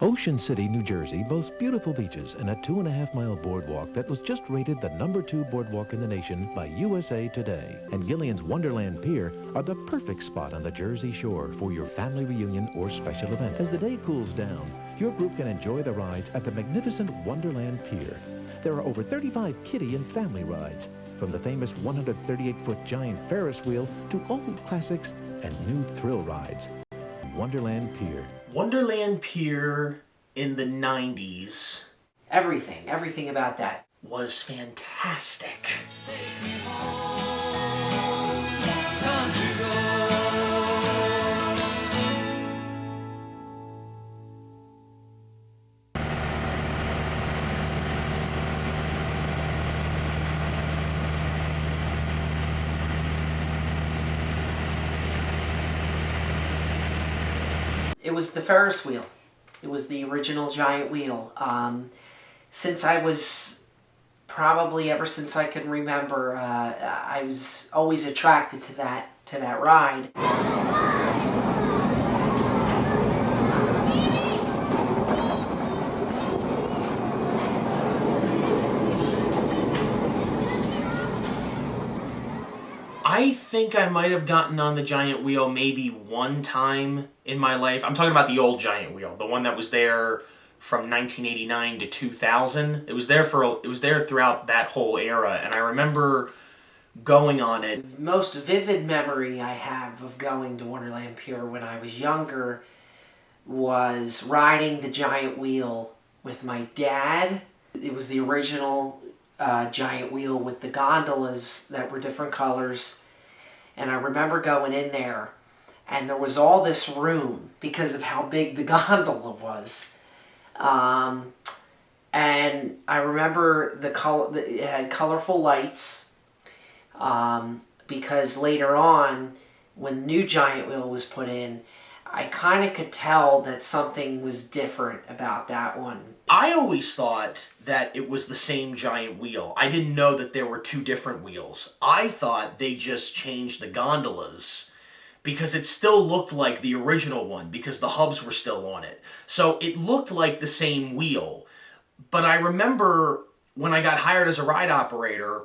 Ocean City, New Jersey boasts beautiful beaches and a 2.5-mile boardwalk that was just rated the #2 boardwalk in the nation by USA Today. And Gillian's Wonderland Pier are the perfect spot on the Jersey Shore for your family reunion or special event. As the day cools down, your group can enjoy the rides at the magnificent Wonderland Pier. There are over 35 kiddie and family rides, from the famous 138-foot giant Ferris wheel to old classics and new thrill rides. Wonderland Pier. Wonderland Pier in the 90s. Everything about that Was fantastic. Take me home, country roads. It was the Ferris wheel. It was the original giant wheel. Since I was probably ever since I can remember, I was always attracted to that ride. I think I might have gotten on the giant wheel maybe one time in my life. I'm talking about the old giant wheel, the one that was there from 1989 to 2000. It was there throughout that whole era, and I remember going on it. The most vivid memory I have of going to Wonderland Pier when I was younger was riding the giant wheel with my dad. It was the original giant wheel with the gondolas that were different colors. And I remember going in there, and there was all this room because of how big the gondola was. And I remember it had colorful lights, because later on, when the new giant wheel was put in, I kind of could tell that something was different about that one. I always thought that it was the same giant wheel. I didn't know that there were two different wheels. I thought they just changed the gondolas because it still looked like the original one because the hubs were still on it. So it looked like the same wheel. But I remember when I got hired as a ride operator,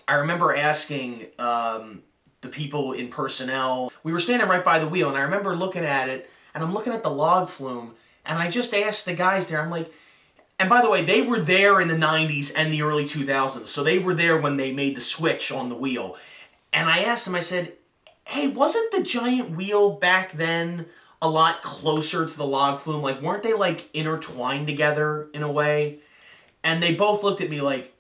I remember asking the people in personnel. We were standing right by the wheel, and I remember looking at it, and I'm looking at the log flume, and I just asked the guys there, I'm like, and by the way, they were there in the 90s and the early 2000s, so they were there when they made the switch on the wheel. And I asked them, I said, hey, wasn't the giant wheel back then a lot closer to the log flume? Like, weren't they, like, intertwined together in a way? And they both looked at me like,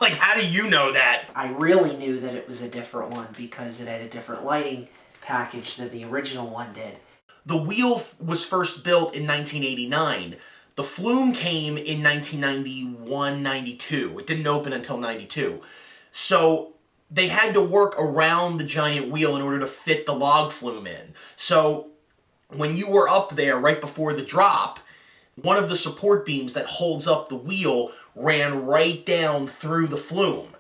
like, how do you know that? I really knew that it was a different one because it had a different lighting package than the original one did. The wheel was first built in 1989. The flume came in 1991-92. It didn't open until 92. So they had to work around the giant wheel in order to fit the log flume in. So when you were up there right before the drop, one of the support beams that holds up the wheel ran right down through the flume.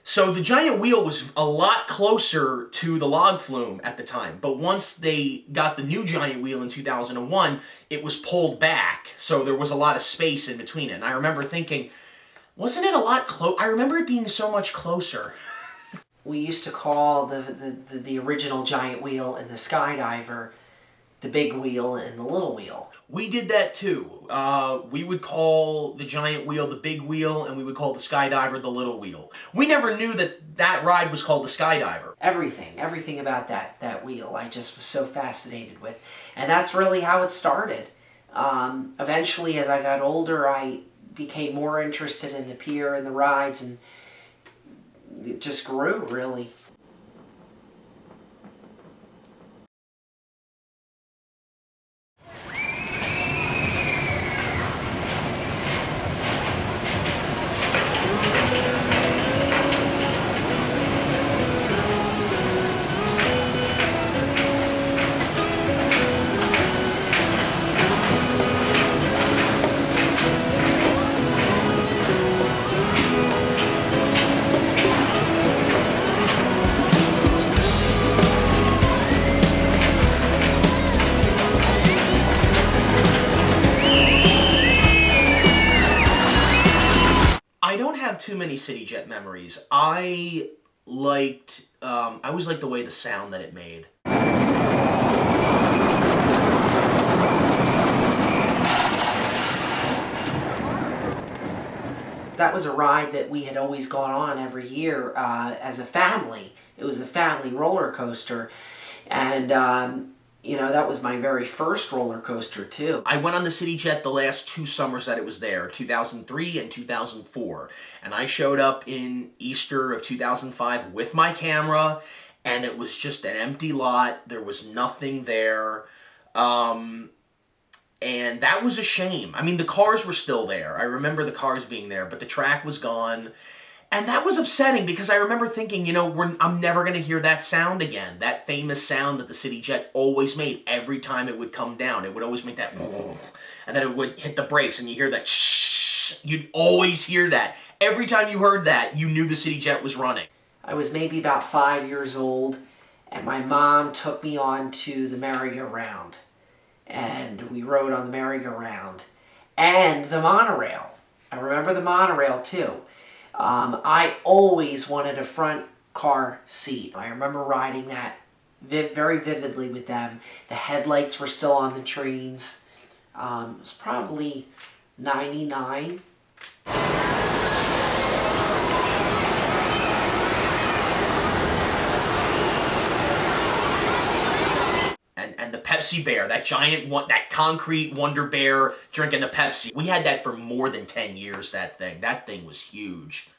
So the giant wheel was a lot closer to the log flume at the time, but once they got the new giant wheel in 2001, it was pulled back, so there was a lot of space in between it. And I remember thinking, wasn't it a lot close? I remember it being so much closer. We used to call the original giant wheel and the skydiver the big wheel and the little wheel. We did that too. We would call the giant wheel the big wheel, and we would call the skydiver the little wheel. We never knew that ride was called the skydiver. Everything about that wheel I just was so fascinated with. And that's really how it started. Eventually, as I got older, I became more interested in the pier and the rides, and it just grew, really. many City Jet memories. I always liked the way the sound that it made. That was a ride that we had always gone on every year as a family. It was a family roller coaster. And, you know, that was my very first roller coaster, too. I went on the City Jet the last 2 summers that it was there, 2003 and 2004. And I showed up in Easter of 2005 with my camera, and it was just an empty lot. There was nothing there. And that was a shame. I mean, the cars were still there. I remember the cars being there, but the track was gone. And that was upsetting because I remember thinking, you know, I'm never going to hear that sound again. That famous sound that the City Jet always made every time it would come down. It would always make that, and then it would hit the brakes and you hear that shh. You'd always hear that. Every time you heard that, you knew the City Jet was running. I was maybe about 5 years old, and my mom took me on to the merry-go-round. And we rode on the merry-go-round. And the monorail. I remember the monorail, too. I always wanted a front car seat. I remember riding that very vividly with them. The headlights were still on the trains. It was probably 99. And the Pepsi Bear, that giant one, that concrete Wonder Bear drinking the Pepsi. We had that for more than 10 years, that thing. That thing was huge.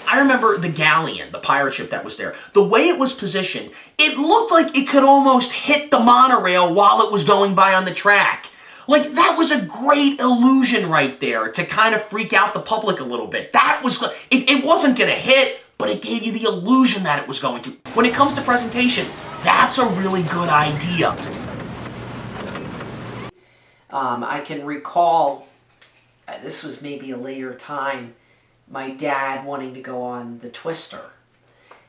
I remember the Galleon, the pirate ship that was there. The way it was positioned, it looked like it could almost hit the monorail while it was going by on the track. Like, that was a great illusion right there to kind of freak out the public a little bit. That was, it wasn't going to hit, but it gave you the illusion that it was going to. When it comes to presentation, that's a really good idea. I can recall, this was maybe a later time, my dad wanting to go on the Twister.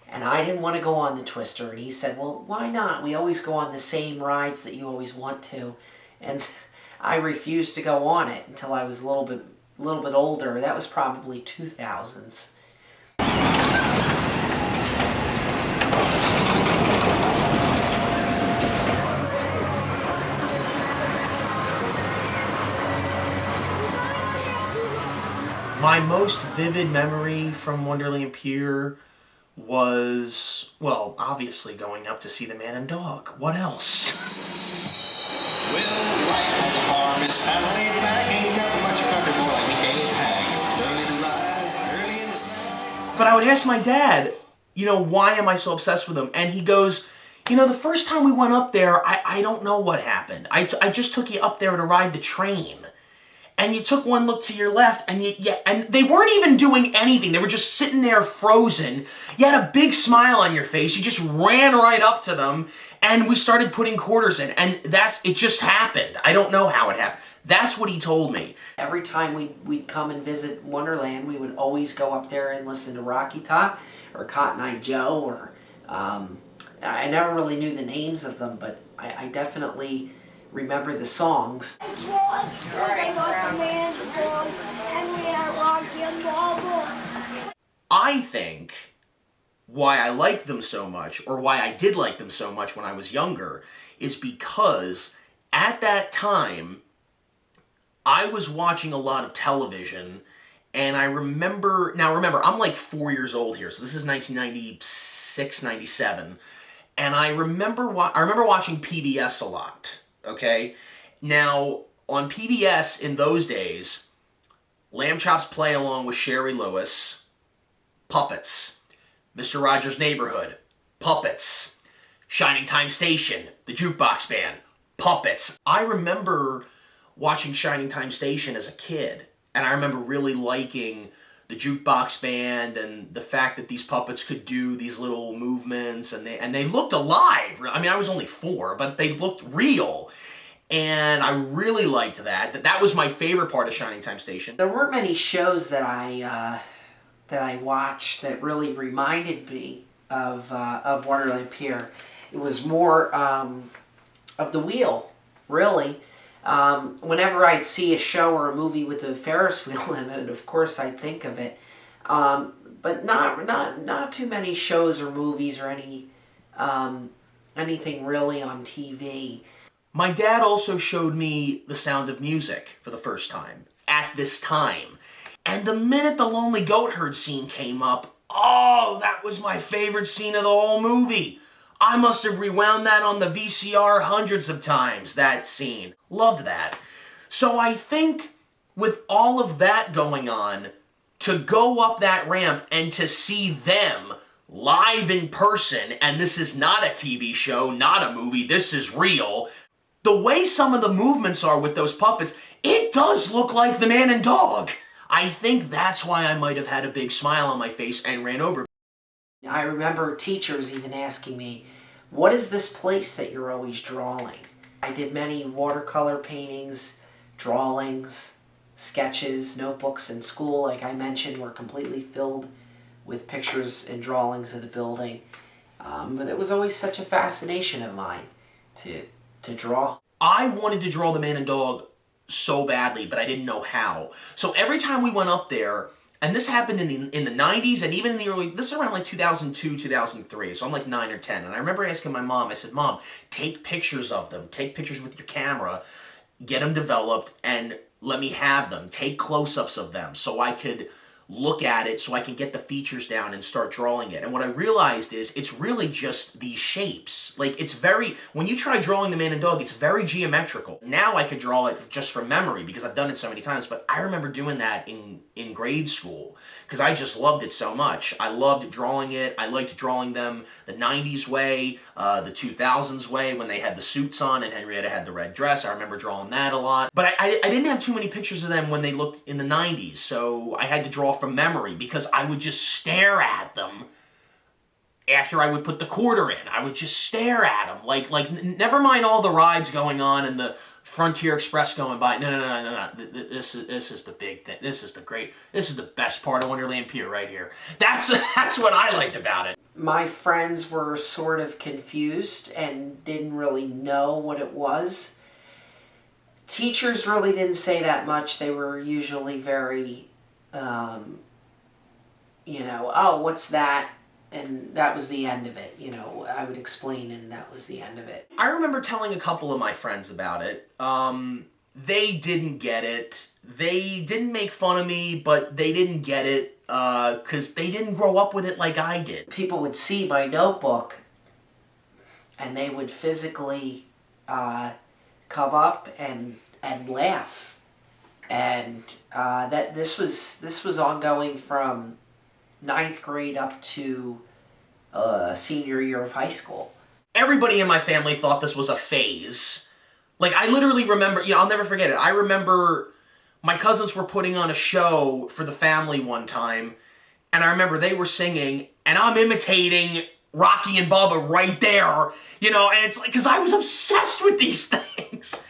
And I didn't want to go on the Twister. And he said, well, why not? We always go on the same rides that you always want to. And I refused to go on it until I was a little bit older. That was probably 2000s. My most vivid memory from Wonderland Pier was, well, obviously going up to see the Man and Dog. What else? Well, life on the farm is family back. Ain't nothing much comfortable like we can't pack. It's early to rise, early in the sun. But I would ask my dad, you know, why am I so obsessed with him? And he goes, you know, the first time we went up there, I don't know what happened. I just took you up there to ride the train. And you took one look to your left, and and they weren't even doing anything. They were just sitting there frozen. You had a big smile on your face. You just ran right up to them, and we started putting quarters in. And it just happened. I don't know how it happened. That's what he told me. Every time we'd come and visit Wonderland, we would always go up there and listen to Rocky Top or Cotton Eye Joe, or I never really knew the names of them, but I definitely remember the songs. I think why I like them so much, or why I did like them so much when I was younger, is because at that time, I was watching a lot of television, and I remember, I'm like 4 years old here, so this is 1996, 97, and I remember watching PBS a lot. Okay, now on PBS in those days, Lamb Chop's Play Along with Sherry Lewis, Puppets, Mr. Rogers' Neighborhood, Puppets, Shining Time Station, the Jukebox Band, Puppets. I remember watching Shining Time Station as a kid, and I remember really liking the Jukebox Band and the fact that these puppets could do these little movements, and they looked alive. I mean, I was only 4, but they looked real. And I really liked that. That was my favorite part of Shining Time Station. There weren't many shows that I watched that really reminded me of Wonderland Pier. It was more of the wheel, really. Whenever I'd see a show or a movie with a Ferris wheel in it, of course I'd think of it. But not too many shows or movies or anything really on TV. My dad also showed me The Sound of Music for the first time, at this time. And the minute the Lonely Goat Herd scene came up, oh, that was my favorite scene of the whole movie. I must have rewound that on the VCR hundreds of times, that scene. Loved that. So I think with all of that going on, to go up that ramp and to see them live in person, and this is not a TV show, not a movie, this is real, the way some of the movements are with those puppets, it does look like the man and dog. I think that's why I might have had a big smile on my face and ran over. I remember teachers even asking me, what is this place that you're always drawing? I did many watercolor paintings, drawings, sketches, notebooks in school, like I mentioned, were completely filled with pictures and drawings of the building. But it was always such a fascination of mine to draw. I wanted to draw the man and dog so badly, but I didn't know how. So every time we went up there, and this happened in the 90s and even in the early, this is around like 2002, 2003, so I'm like 9 or 10, and I remember asking my mom, I said, Mom, take pictures of them, take pictures with your camera, get them developed, and let me have them, take close-ups of them so I could look at it, so I can get the features down and start drawing it. And what I realized is it's really just these shapes. Like, it's very, when you try drawing the man and dog, it's very geometrical. Now I could draw it just from memory because I've done it so many times, but I remember doing that in grade school because I just loved it so much. I loved drawing it. I liked drawing them the 90s way, the 2000s way when they had the suits on and Henrietta had the red dress. I remember drawing that a lot. But I didn't have too many pictures of them when they looked in the 90s, so I had to draw from memory because I would just stare at them after I would put the quarter in. I would just stare at them like never mind all the rides going on and the Frontier Express going by. No. This is the big thing. This is the best part of Wonderland Pier right here. That's what I liked about it. My friends were sort of confused and didn't really know what it was. Teachers really didn't say that much. They were usually very oh, what's that? And that was the end of it. I would explain and that was the end of it. I remember telling a couple of my friends about it. They didn't get it. They didn't make fun of me, but they didn't get it because they didn't grow up with it like I did. People would see my notebook and they would physically come up and laugh. And that this was ongoing from 9th grade up to senior year of high school. Everybody in my family thought this was a phase. Like, I literally remember, I'll never forget it. I remember my cousins were putting on a show for the family one time, and I remember they were singing, and I'm imitating Rocky and Bubba right there, and it's like, because I was obsessed with these things.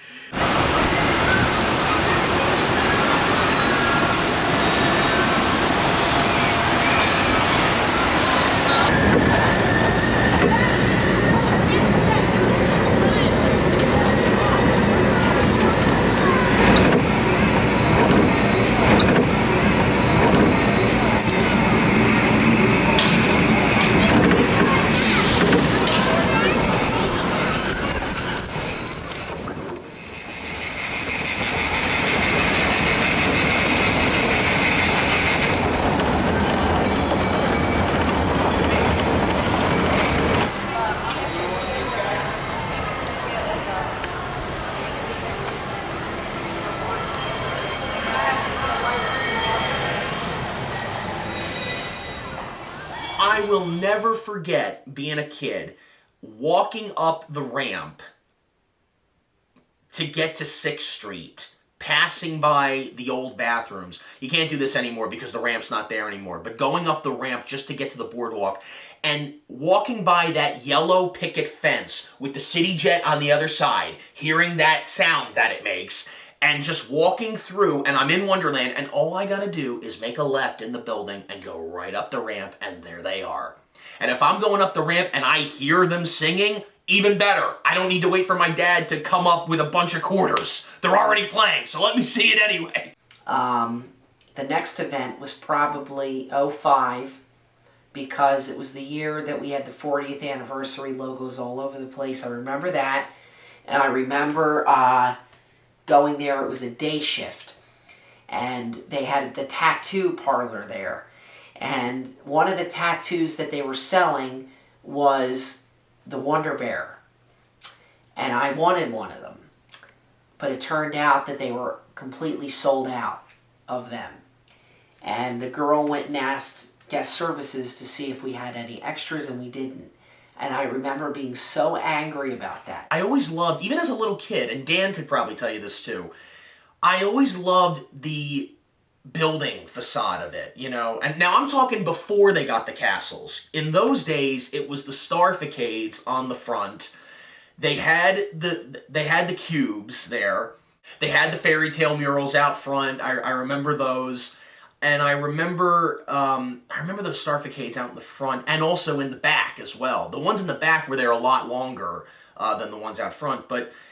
I will never forget being a kid, walking up the ramp to get to 6th Street, passing by the old bathrooms. You can't do this anymore because the ramp's not there anymore. But going up the ramp just to get to the boardwalk and walking by that yellow picket fence with the city jet on the other side, hearing that sound that it makes, and just walking through, and I'm in Wonderland, and all I gotta do is make a left in the building and go right up the ramp, and there they are. And if I'm going up the ramp and I hear them singing, even better. I don't need to wait for my dad to come up with a bunch of quarters. They're already playing, so let me see it anyway. The next event was probably '05, because it was the year that we had the 40th anniversary logos all over the place. I remember that. And I remember going there. It was a day shift. And they had the tattoo parlor there. And one of the tattoos that they were selling was the Wonder Bear. And I wanted one of them. But it turned out that they were completely sold out of them. And the girl went and asked guest services to see if we had any extras, and we didn't. And I remember being so angry about that. I always loved, even as a little kid, and Dan could probably tell you this too, I always loved the building facade of it, you know? And now I'm talking before they got the castles. In those days, it was the star facades on the front. They had the cubes there. They had the fairy tale murals out front. I remember those. And I remember those star facades out in the front and also in the back as well. The ones in the back were there a lot longer than the ones out front.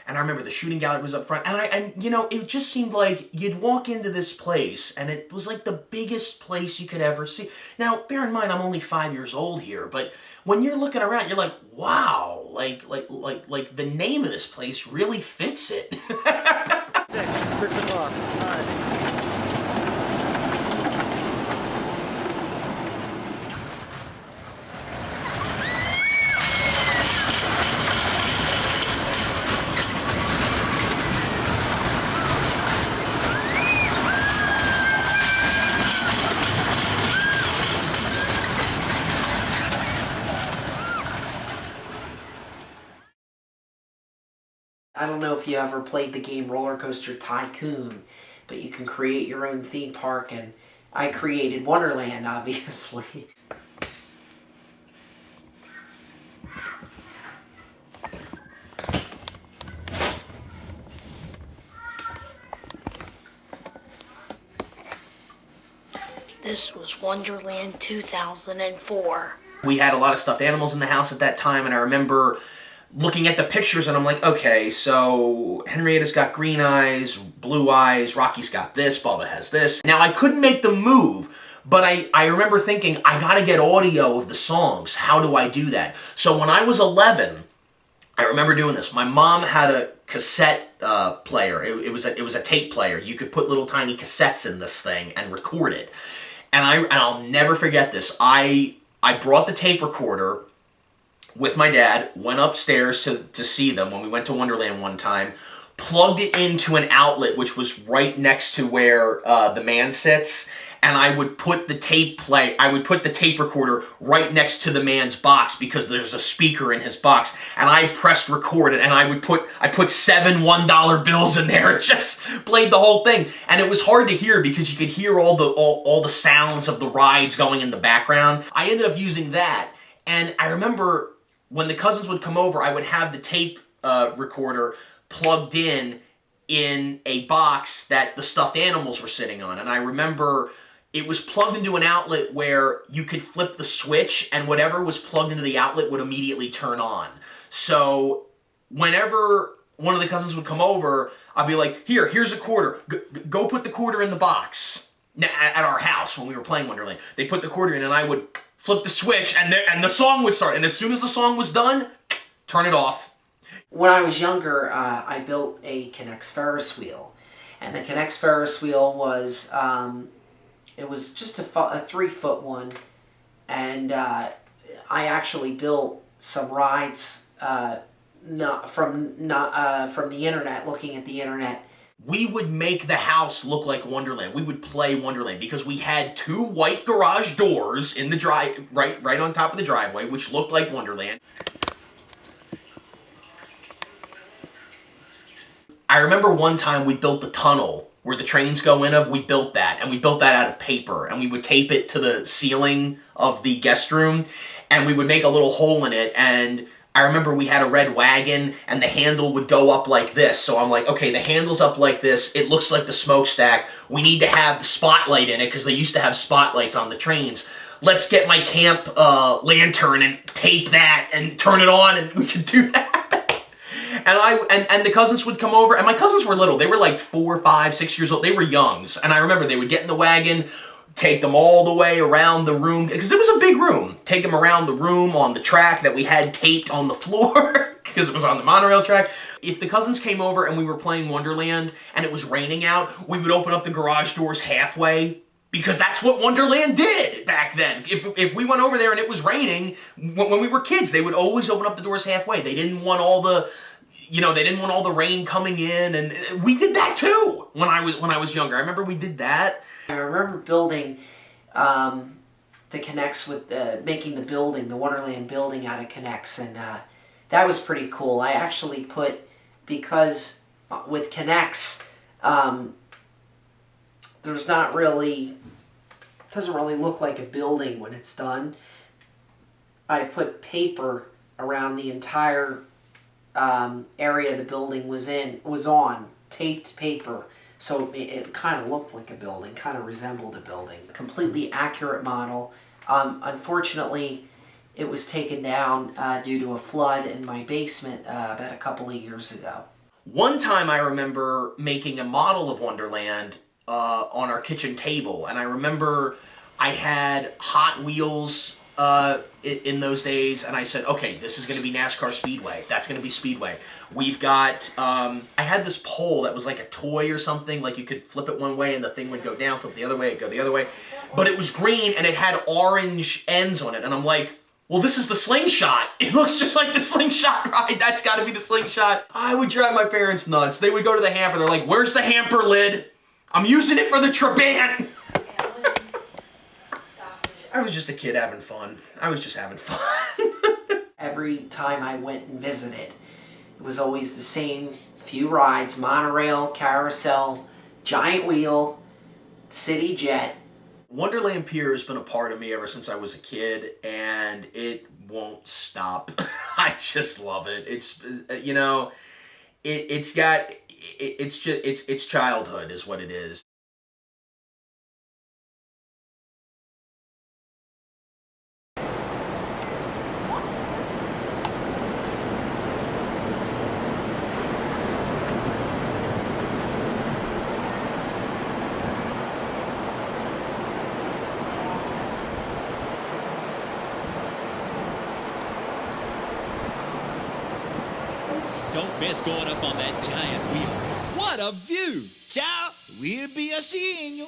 And I remember the shooting gallery was up front. And you know, it just seemed like you'd walk into this place and it was like the biggest place you could ever see. Now, bear in mind, I'm only 5 years old here, but when you're looking around, you're like, wow, like the name of this place really fits it. 6 o'clock. All right. I don't know if you ever played the game Roller Coaster Tycoon, but you can create your own theme park, and I created Wonderland, obviously. This was Wonderland 2004. We had a lot of stuffed animals in the house at that time, and I remember looking at the pictures and I'm like, okay, so Henrietta's got green eyes, blue eyes, Rocky's got this, Bubba has this. Now, I couldn't make the move, but I remember thinking, I gotta get audio of the songs. How do I do that? So when I was 11, I remember doing this. My mom had a cassette player. It was a tape player. You could put little tiny cassettes in this thing and record it. And I'll never forget this. I brought the tape recorder with my dad, went upstairs to see them when we went to Wonderland one time, plugged it into an outlet which was right next to where the man sits, and I would put the tape recorder right next to the man's box because there's a speaker in his box, and I pressed record, and I put 7 $1 bills in there. It just played the whole thing, and it was hard to hear because you could hear all the sounds of the rides going in the background. I ended up using that, and I remember when the cousins would come over, I would have the tape recorder plugged in a box that the stuffed animals were sitting on. And I remember it was plugged into an outlet where you could flip the switch and whatever was plugged into the outlet would immediately turn on. So whenever one of the cousins would come over, I'd be like, here's a quarter. Go put the quarter in the box. At our house when we were playing Wonderland, they put the quarter in and I would flip the switch, and the song would start. And as soon as the song was done, turn it off. When I was younger, I built a K'NEX Ferris wheel. And the K'NEX Ferris wheel was, it was just a 3-foot one. And I actually built some rides from the internet, looking at the internet. We would make the house look like Wonderland. We would play Wonderland because we had 2 white garage doors in the right on top of the driveway, which looked like I remember one time we built the tunnel where the trains go in. We built that, and we built that out of paper, and we would tape it to the ceiling of the guest room, and we would make a little hole in it, and I remember we had a red wagon, and the handle would go up like this. So I'm like, okay, the handle's up like this. It looks like the smokestack. We need to have the spotlight in it, because they used to have spotlights on the trains. Let's get my camp lantern and tape that and turn it on, and we could do that. And the cousins would come over, and my cousins were little. They were like 4, 5, 6 years old. They were youngs. And I remember they would get in the wagon, take them all the way around the room, because it was a big room. Take them around the room on the track that we had taped on the floor, because it was on the monorail track. If the cousins came over and we were playing Wonderland and it was raining out, we would open up the garage doors halfway, because that's what Wonderland did back then. If we went over there and it was raining, when we were kids, they would always open up the doors halfway. They didn't want all the... they didn't want all the rain coming in, and we did that too when I was younger. I remember we did that. I remember building the Connects with making the building, the Wonderland building out of Connects, and that was pretty cool. I actually put, because with Connects, there's not really, doesn't really look like a building when it's done. I put paper around the entire area the building was on, taped paper, so it kind of looked like a building, kind of resembled a building. A completely accurate model. Unfortunately, it was taken down due to a flood in my basement about a couple of years ago. One time I remember making a model of Wonderland on our kitchen table, and I remember I had Hot Wheels in those days, and I said, okay, this is going to be NASCAR Speedway. That's going to be Speedway. We've got, I had this pole that was like a toy or something, like you could flip it one way and the thing would go down, flip the other way, it'd go the other way. But it was green and it had orange ends on it, and I'm like, well, this is the slingshot. It looks just like the slingshot ride. That's got to be the slingshot. I would drive my parents nuts. They would go to the hamper. They're like, where's the hamper lid? I'm using it for the Trabant. I was just a kid having fun. I was just having fun. Every time I went and visited, it was always the same few rides: monorail, carousel, giant wheel, city jet. Wonderland Pier has been a part of me ever since I was a kid, and it won't stop. I just love it. It's, it's childhood is what it is. Don't miss going up on that giant wheel. What a view! Ciao, we'll be a-seeing you.